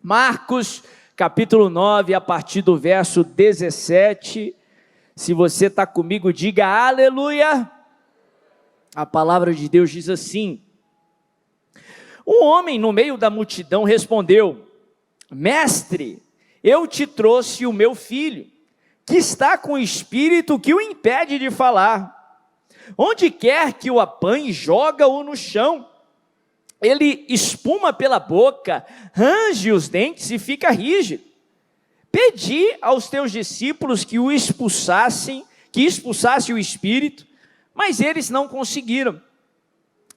Marcos, capítulo 9, a partir do verso 17. Se você está comigo, diga aleluia. A palavra de Deus diz assim: um homem no meio da multidão respondeu: Mestre, eu te trouxe o meu filho, que está com o espírito que o impede de falar. Onde quer que o apanhe, joga-o no chão. Ele espuma pela boca, range os dentes e fica rígido. Pedi aos teus discípulos que expulsasse o espírito, mas eles não conseguiram.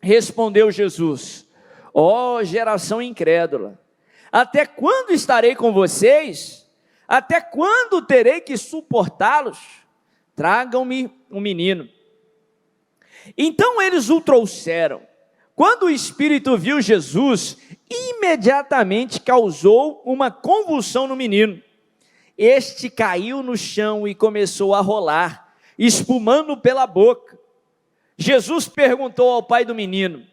Respondeu Jesus: ó geração incrédula, até quando estarei com vocês? Até quando terei que suportá-los? Tragam-me um menino. Então eles o trouxeram. Quando o espírito viu Jesus, imediatamente causou uma convulsão no menino. Este caiu no chão e começou a rolar, espumando pela boca. Jesus perguntou ao pai do menino: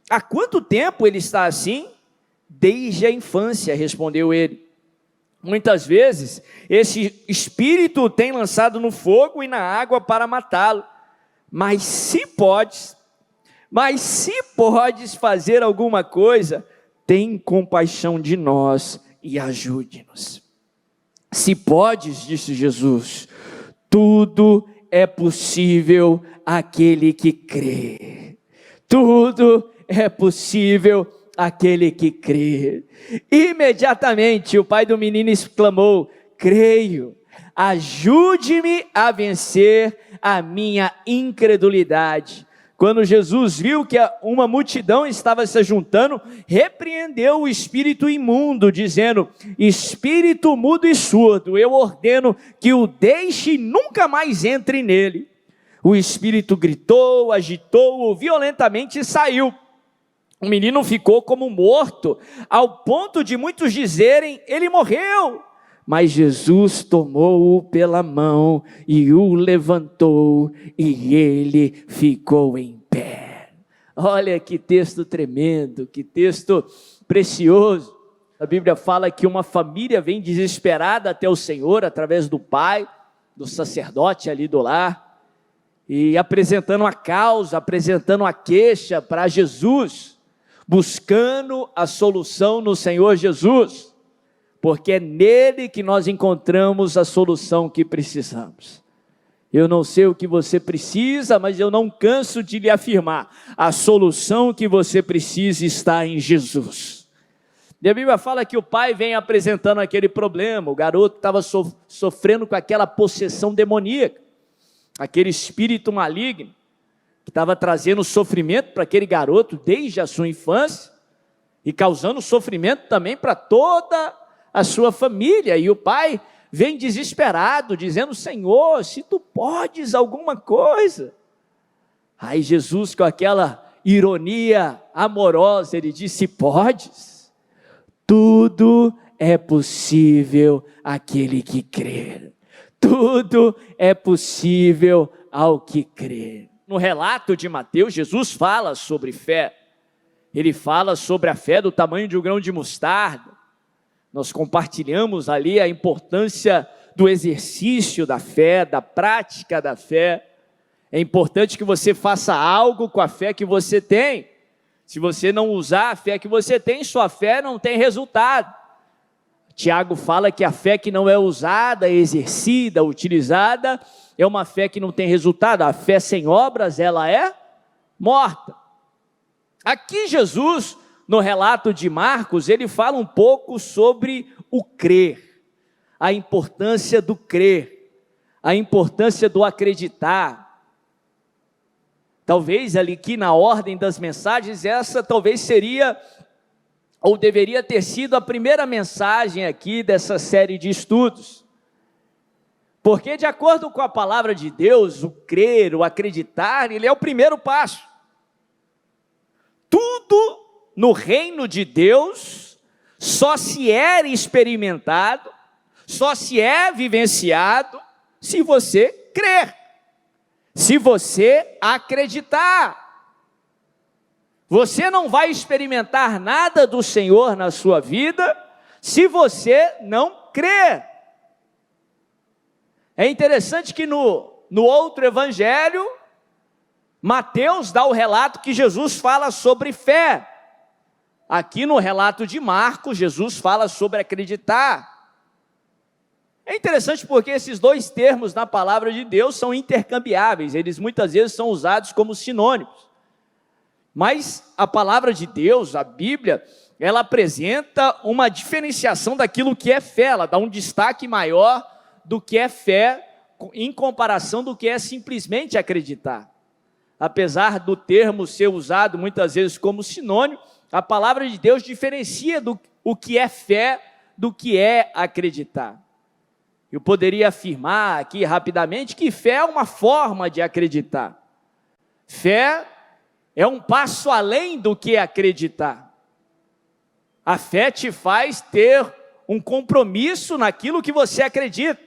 há quanto tempo ele está assim? Desde a infância, respondeu ele. Muitas vezes, esse espírito tem lançado no fogo e na água para matá-lo. Mas se podes fazer alguma coisa, tem compaixão de nós e ajude-nos. Se podes, disse Jesus, tudo é possível àquele que crê. Tudo é possível àquele que crê. Imediatamente o pai do menino exclamou: creio, ajude-me a vencer a minha incredulidade. Quando Jesus viu que uma multidão estava se juntando, repreendeu o espírito imundo, dizendo: espírito mudo e surdo, eu ordeno que o deixe e nunca mais entre nele. O espírito gritou, agitou-o violentamente e saiu. O menino ficou como morto, ao ponto de muitos dizerem: ele morreu. Mas Jesus tomou-o pela mão e o levantou, e ele ficou em pé. Olha que texto tremendo, que texto precioso. A Bíblia fala que uma família vem desesperada até o Senhor, através do pai, do sacerdote ali do lar, e apresentando a causa, apresentando a queixa para Jesus, buscando a solução no Senhor Jesus. Porque é nele que nós encontramos a solução que precisamos. Eu não sei o que você precisa, mas eu não canso de lhe afirmar: a solução que você precisa está em Jesus. E a Bíblia fala que o pai vem apresentando aquele problema. O garoto estava sofrendo com aquela possessão demoníaca, aquele espírito maligno, que estava trazendo sofrimento para aquele garoto desde a sua infância, e causando sofrimento também para toda a sua família. E o pai vem desesperado, dizendo: Senhor, se tu podes alguma coisa. Aí Jesus, com aquela ironia amorosa, ele disse: podes, tudo é possível àquele que crer. Tudo é possível ao que crer. No relato de Mateus, Jesus fala sobre fé. Ele fala sobre a fé do tamanho de um grão de mostarda. Nós compartilhamos ali a importância do exercício da fé, da prática da fé. É importante que você faça algo com a fé que você tem. Se você não usar a fé que você tem, sua fé não tem resultado. Tiago fala que a fé que não é usada, exercida, utilizada, é uma fé que não tem resultado. A fé sem obras, ela é morta. Aqui Jesus, no relato de Marcos, ele fala um pouco sobre o crer, a importância do crer, a importância do acreditar. Talvez ali que na ordem das mensagens, essa talvez seria, ou deveria ter sido a primeira mensagem aqui dessa série de estudos. Porque de acordo com a palavra de Deus, o crer, o acreditar, ele é o primeiro passo. Tudo no reino de Deus só se é experimentado, só se é vivenciado se você crer, se você acreditar. Você não vai experimentar nada do Senhor na sua vida se você não crer. É interessante que no outro evangelho, Mateus dá o relato que Jesus fala sobre fé. Aqui no relato de Marcos, Jesus fala sobre acreditar. É interessante porque esses dois termos na palavra de Deus são intercambiáveis, eles muitas vezes são usados como sinônimos. Mas a palavra de Deus, a Bíblia, ela apresenta uma diferenciação daquilo que é fé, ela dá um destaque maior do que é fé em comparação do que é simplesmente acreditar. Apesar do termo ser usado muitas vezes como sinônimo, a palavra de Deus diferencia o que é fé do que é acreditar. Eu poderia afirmar aqui rapidamente que fé é uma forma de acreditar. Fé é um passo além do que acreditar. A fé te faz ter um compromisso naquilo que você acredita.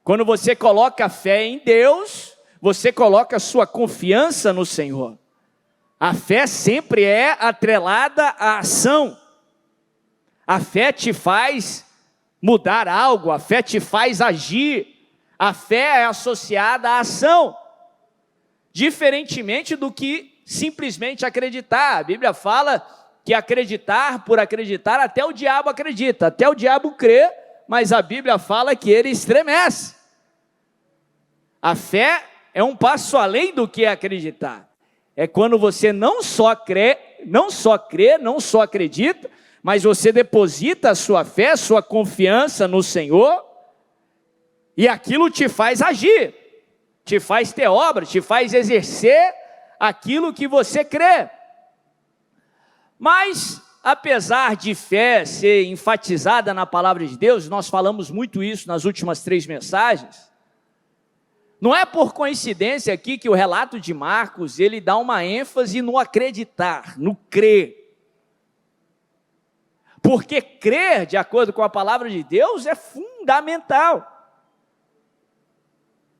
Quando você coloca fé em Deus, você coloca sua confiança no Senhor. A fé sempre é atrelada à ação. A fé te faz mudar algo, a fé te faz agir, a fé é associada à ação, diferentemente do que simplesmente acreditar. A Bíblia fala que acreditar por acreditar, até o diabo acredita, até o diabo crê, mas a Bíblia fala que ele estremece. A fé é um passo além do que acreditar, é quando você não só crê, não só acredita, mas você deposita a sua fé, sua confiança no Senhor, e aquilo te faz agir, te faz ter obra, te faz exercer aquilo que você crê. Mas, apesar de fé ser enfatizada na palavra de Deus, nós falamos muito isso nas últimas 3 mensagens, não é por coincidência aqui que o relato de Marcos, ele dá uma ênfase no acreditar, no crer. Porque crer, de acordo com a palavra de Deus, é fundamental.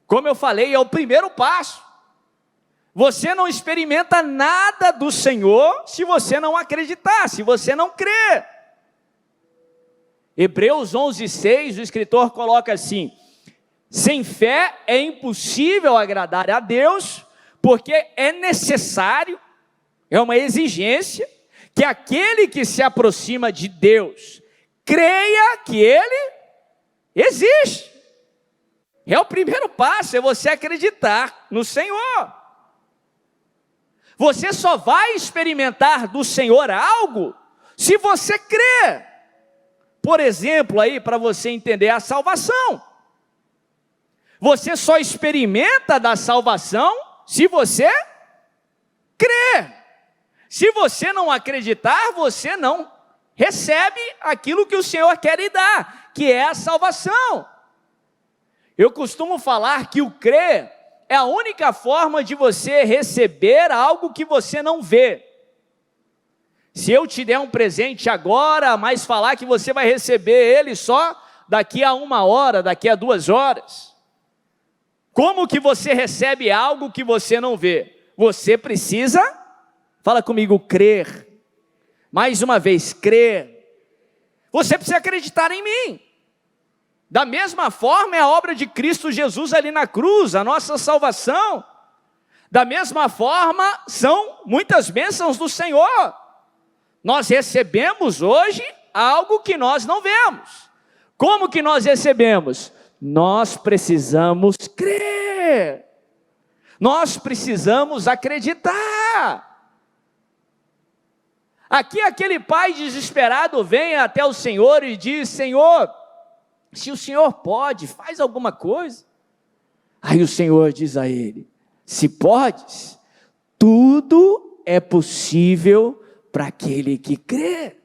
Como eu falei, é o primeiro passo. Você não experimenta nada do Senhor se você não acreditar, se você não crer. Hebreus 11:6, o escritor coloca assim: sem fé é impossível agradar a Deus, porque é necessário, é uma exigência, que aquele que se aproxima de Deus, creia que Ele existe. É o primeiro passo, é você acreditar no Senhor. Você só vai experimentar do Senhor algo, se você crer. Por exemplo, aí, para você entender a salvação. Você só experimenta da salvação, se você crer. Se você não acreditar, você não recebe aquilo que o Senhor quer lhe dar, que é a salvação. Eu costumo falar que o crer é a única forma de você receber algo que você não vê. Se eu te der um presente agora, mas falar que você vai receber ele só daqui a 1 hora, daqui a 2 horas, como que você recebe algo que você não vê? Você precisa, fala comigo, crer. Mais uma vez, crer. Você precisa acreditar em mim. Da mesma forma é a obra de Cristo Jesus ali na cruz, a nossa salvação. Da mesma forma são muitas bênçãos do Senhor. Nós recebemos hoje algo que nós não vemos. Como que nós recebemos? Nós precisamos crer. Nós precisamos acreditar. Aqui aquele pai desesperado vem até o Senhor e diz: Senhor, se o Senhor pode, faz alguma coisa. Aí o Senhor diz a ele: se podes, tudo é possível para aquele que crê.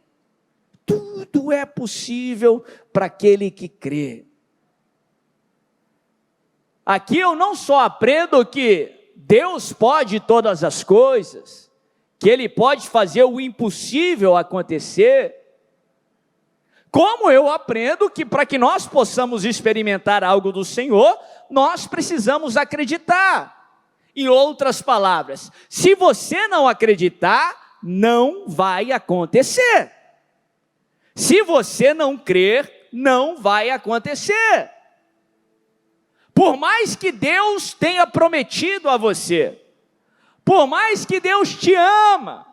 Tudo é possível para aquele que crê. Aqui eu não só aprendo que Deus pode todas as coisas, que Ele pode fazer o impossível acontecer, como eu aprendo que para que nós possamos experimentar algo do Senhor, nós precisamos acreditar. Em outras palavras, se você não acreditar, não vai acontecer. Se você não crer, não vai acontecer. Por mais que Deus tenha prometido a você, por mais que Deus te ama,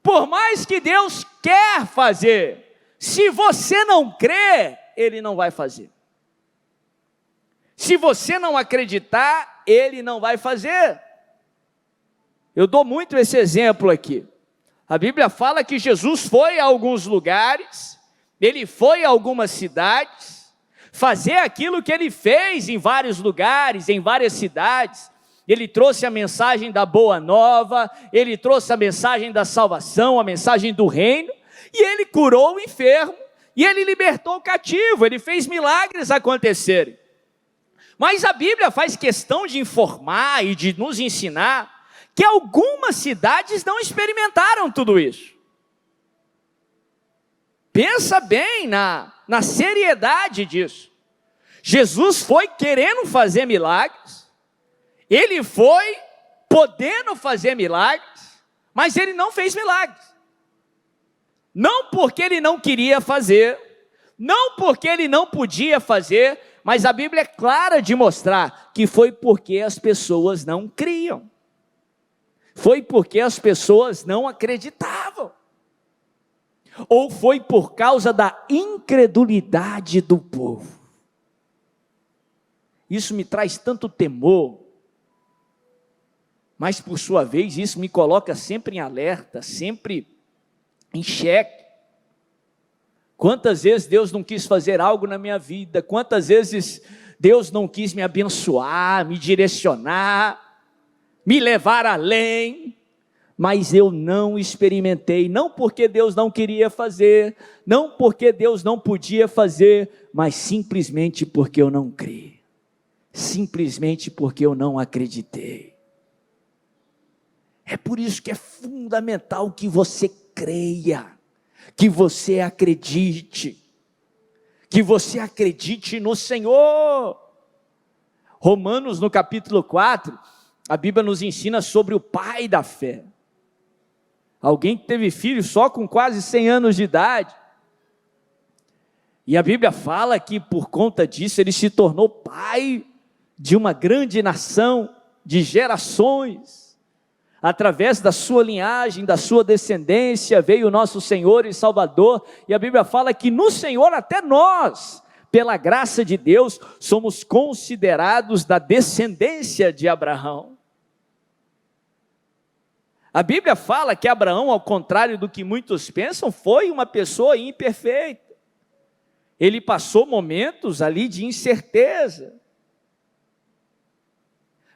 por mais que Deus quer fazer, se você não crer, Ele não vai fazer. Se você não acreditar, Ele não vai fazer. Eu dou muito esse exemplo aqui. A Bíblia fala que Jesus foi a alguns lugares, Ele foi a algumas cidades, fazer aquilo que Ele fez em vários lugares, em várias cidades. Ele trouxe a mensagem da boa nova, Ele trouxe a mensagem da salvação, a mensagem do reino, e Ele curou o enfermo, e Ele libertou o cativo, Ele fez milagres acontecerem. Mas a Bíblia faz questão de informar e de nos ensinar que algumas cidades não experimentaram tudo isso. Pensa bem na seriedade disso. Jesus foi querendo fazer milagres, Ele foi podendo fazer milagres, mas Ele não fez milagres. Não porque Ele não queria fazer, não porque Ele não podia fazer, mas a Bíblia é clara de mostrar que foi porque as pessoas não criam. Foi porque as pessoas não acreditavam. Ou foi por causa da incredulidade do povo. Isso me traz tanto temor, mas por sua vez isso me coloca sempre em alerta, sempre em xeque. Quantas vezes Deus não quis fazer algo na minha vida, quantas vezes Deus não quis me abençoar, me direcionar, me levar além, mas eu não experimentei, não porque Deus não queria fazer, não porque Deus não podia fazer, mas simplesmente porque eu não criei, simplesmente porque eu não acreditei. É por isso que é fundamental que você creia, que você acredite no Senhor. Romanos no capítulo 4, a Bíblia nos ensina sobre o pai da fé. Alguém que teve filho só com quase 100 anos de idade. E a Bíblia fala que por conta disso ele se tornou pai de uma grande nação, de gerações. Através da sua linhagem, da sua descendência, veio o nosso Senhor e Salvador. E a Bíblia fala que no Senhor até nós, pela graça de Deus, somos considerados da descendência de Abraão. A Bíblia fala que Abraão, ao contrário do que muitos pensam, foi uma pessoa imperfeita. Ele passou momentos ali de incerteza.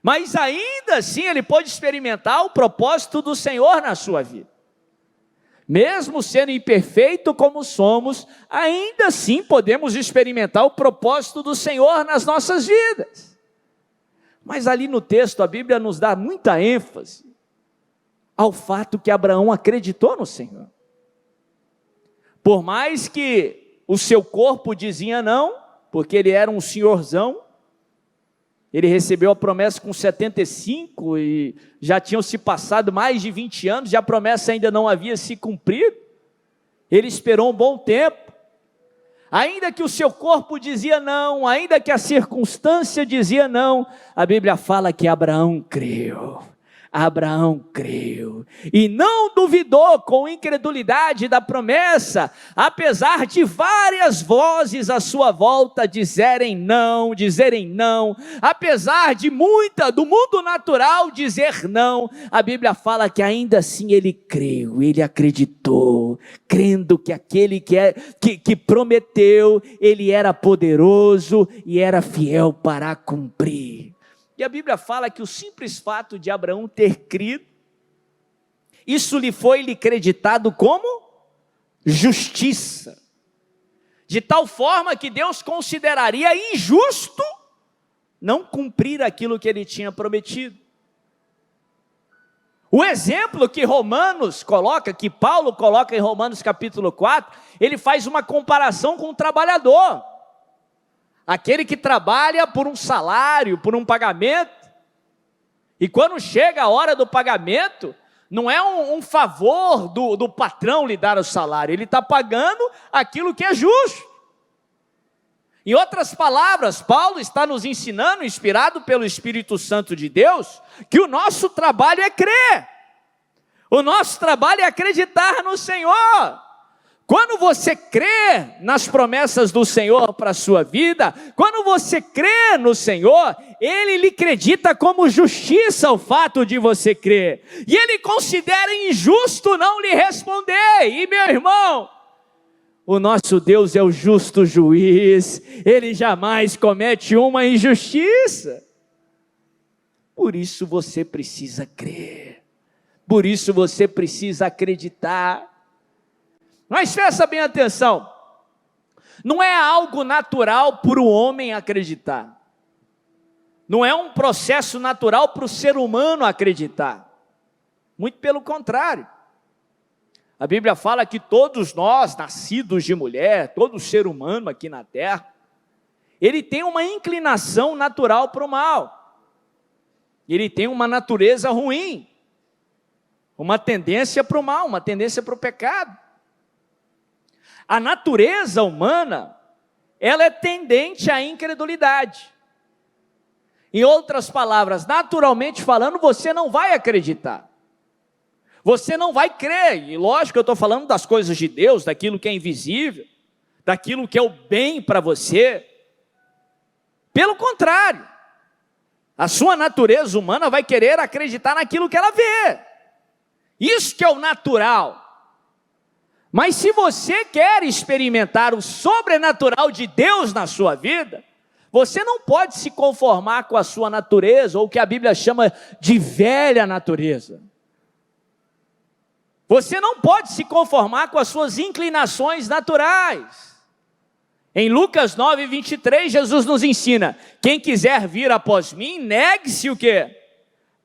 Mas ainda assim ele pôde experimentar o propósito do Senhor na sua vida. Mesmo sendo imperfeito como somos, ainda assim podemos experimentar o propósito do Senhor nas nossas vidas. Mas ali no texto a Bíblia nos dá muita ênfase ao fato que Abraão acreditou no Senhor. Por mais que o seu corpo dizia não, porque ele era um senhorzão, ele recebeu a promessa com 75 e já tinham se passado mais de 20 anos, e a promessa ainda não havia se cumprido. Ele esperou um bom tempo. Ainda que o seu corpo dizia não, ainda que a circunstância dizia não, a Bíblia fala que Abraão creu. Abraão creu e não duvidou com incredulidade da promessa, apesar de várias vozes à sua volta dizerem não, apesar de muita do mundo natural dizer não, a Bíblia fala que ainda assim ele creu, ele acreditou, crendo que aquele que prometeu, ele era poderoso e era fiel para cumprir. E a Bíblia fala que o simples fato de Abraão ter crido, isso lhe foi creditado como justiça, de tal forma que Deus consideraria injusto não cumprir aquilo que ele tinha prometido. O exemplo que Romanos coloca, que Paulo coloca em Romanos capítulo 4, ele faz uma comparação com o trabalhador. Aquele que trabalha por um salário, por um pagamento, e quando chega a hora do pagamento, Não é um favor do patrão lhe dar o salário, ele está pagando aquilo que é justo. Em outras palavras, Paulo está nos ensinando, inspirado pelo Espírito Santo de Deus, que o nosso trabalho é crer, o nosso trabalho é acreditar no Senhor. Quando você crê nas promessas do Senhor para a sua vida, quando você crê no Senhor, Ele lhe acredita como justiça o fato de você crer. E Ele considera injusto não lhe responder. E meu irmão, o nosso Deus é o justo juiz, Ele jamais comete uma injustiça. Por isso você precisa crer, por isso você precisa acreditar. Mas presta bem atenção, não é algo natural para o homem acreditar, não é um processo natural para o ser humano acreditar, muito pelo contrário. A Bíblia fala que todos nós, nascidos de mulher, todo ser humano aqui na terra, ele tem uma inclinação natural para o mal, ele tem uma natureza ruim, uma tendência para o mal, uma tendência para o pecado. A natureza humana, ela é tendente à incredulidade. Em outras palavras, naturalmente falando, você não vai acreditar. Você não vai crer. E lógico, eu estou falando das coisas de Deus, daquilo que é invisível, daquilo que é o bem para você. Pelo contrário, a sua natureza humana vai querer acreditar naquilo que ela vê. Isso que é o natural. Mas se você quer experimentar o sobrenatural de Deus na sua vida, você não pode se conformar com a sua natureza, ou o que a Bíblia chama de velha natureza. Você não pode se conformar com as suas inclinações naturais. Em Lucas 9:23, Jesus nos ensina: quem quiser vir após mim, negue-se o quê?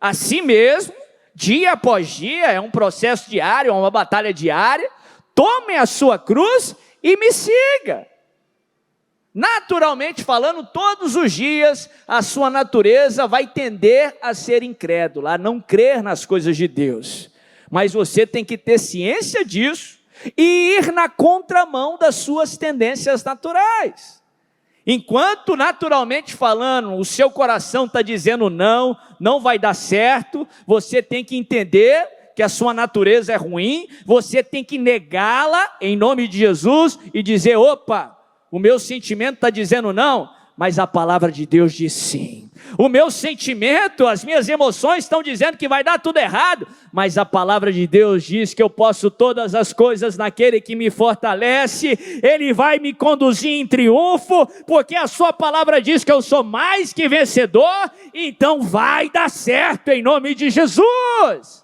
A si mesmo, dia após dia, é um processo diário, é uma batalha diária. Tome a sua cruz e me siga. Naturalmente falando, todos os dias a sua natureza vai tender a ser incrédula, a não crer nas coisas de Deus. Mas você tem que ter ciência disso e ir na contramão das suas tendências naturais. Enquanto naturalmente falando, o seu coração está dizendo não, não vai dar certo, você tem que entender que a sua natureza é ruim, você tem que negá-la em nome de Jesus e dizer: opa, o meu sentimento está dizendo não, mas a palavra de Deus diz sim. O meu sentimento, as minhas emoções estão dizendo que vai dar tudo errado, mas a palavra de Deus diz que eu posso todas as coisas naquele que me fortalece. Ele vai me conduzir em triunfo, porque a sua palavra diz que eu sou mais que vencedor, então vai dar certo em nome de Jesus.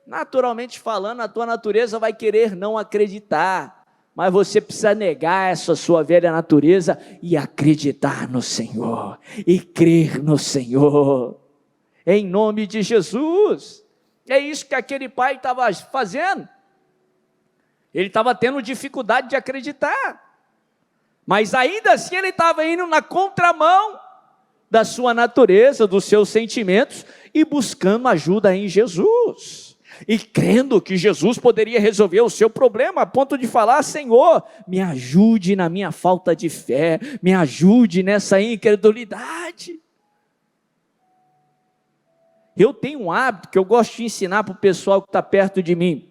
Naturalmente falando, a tua natureza vai querer não acreditar, mas você precisa negar essa sua velha natureza e acreditar no Senhor, e crer no Senhor, em nome de Jesus. É isso que aquele pai estava fazendo, ele estava tendo dificuldade de acreditar, mas ainda assim ele estava indo na contramão da sua natureza, dos seus sentimentos, e buscando ajuda em Jesus. E crendo que Jesus poderia resolver o seu problema, a ponto de falar: Senhor, me ajude na minha falta de fé, me ajude nessa incredulidade. Eu tenho um hábito que eu gosto de ensinar para o pessoal que está perto de mim.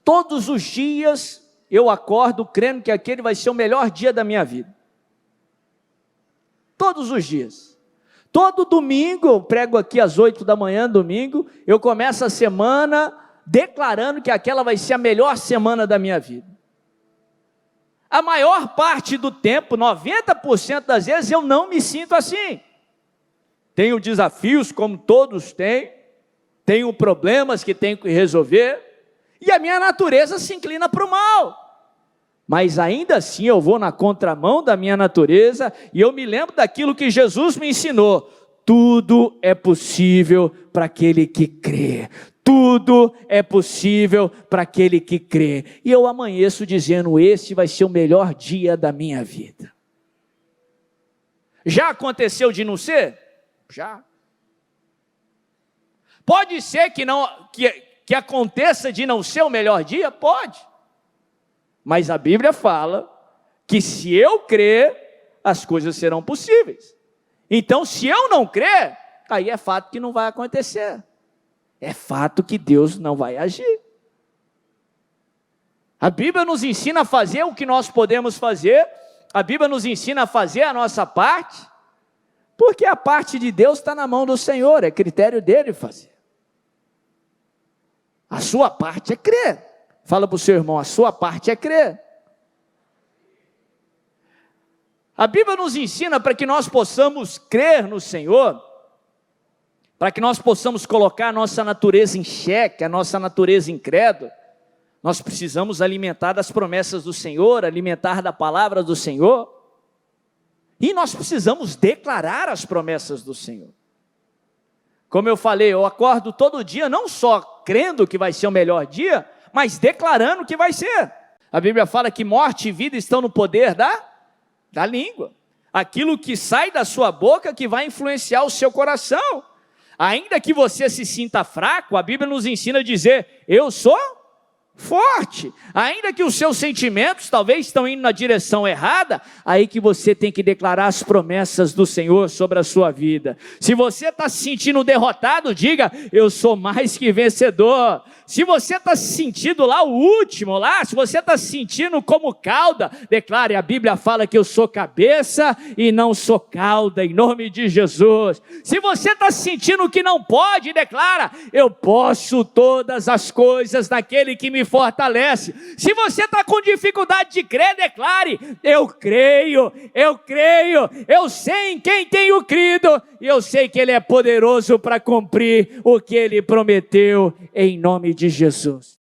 Todos os dias eu acordo crendo que aquele vai ser o melhor dia da minha vida. Todos os dias. Todo domingo, eu prego aqui às 8 da manhã, domingo, eu começo a semana declarando que aquela vai ser a melhor semana da minha vida. A maior parte do tempo, 90% das vezes, eu não me sinto assim. Tenho desafios como todos têm, tenho problemas que tenho que resolver, e a minha natureza se inclina para o mal. Mas ainda assim eu vou na contramão da minha natureza, e eu me lembro daquilo que Jesus me ensinou: tudo é possível para aquele que crê, tudo é possível para aquele que crê. E eu amanheço dizendo: esse vai ser o melhor dia da minha vida. Já aconteceu de não ser? Já. Pode ser que aconteça de não ser o melhor dia? Pode. Mas a Bíblia fala que se eu crer, as coisas serão possíveis. Então, se eu não crer, aí é fato que não vai acontecer. É fato que Deus não vai agir. A Bíblia nos ensina a fazer o que nós podemos fazer. A Bíblia nos ensina a fazer a nossa parte. Porque a parte de Deus está na mão do Senhor. É critério dele fazer. A sua parte é crer. Fala para o seu irmão, a sua parte é crer. A Bíblia nos ensina para que nós possamos crer no Senhor, para que nós possamos colocar a nossa natureza em xeque, a nossa natureza incrédula, nós precisamos alimentar das promessas do Senhor, alimentar da palavra do Senhor, e nós precisamos declarar as promessas do Senhor. Como eu falei, eu acordo todo dia, não só crendo que vai ser o melhor dia, mas declarando que vai ser. A Bíblia fala que morte e vida estão no poder da língua. Aquilo que sai da sua boca que vai influenciar o seu coração. Ainda que você se sinta fraco, a Bíblia nos ensina a dizer, eu sou forte. Ainda que os seus sentimentos talvez estão indo na direção errada, aí que você tem que declarar as promessas do Senhor sobre a sua vida. Se você está se sentindo derrotado, diga, eu sou mais que vencedor. Se você está se sentindo lá o último, se você está se sentindo como cauda, declare, a Bíblia fala que eu sou cabeça e não sou cauda, em nome de Jesus. Se você está se sentindo que não pode, declara, eu posso todas as coisas naquele que me fortalece. Se você está com dificuldade de crer, declare, eu creio, eu sei em quem tenho crido, e eu sei que Ele é poderoso para cumprir o que Ele prometeu, em nome de Jesus.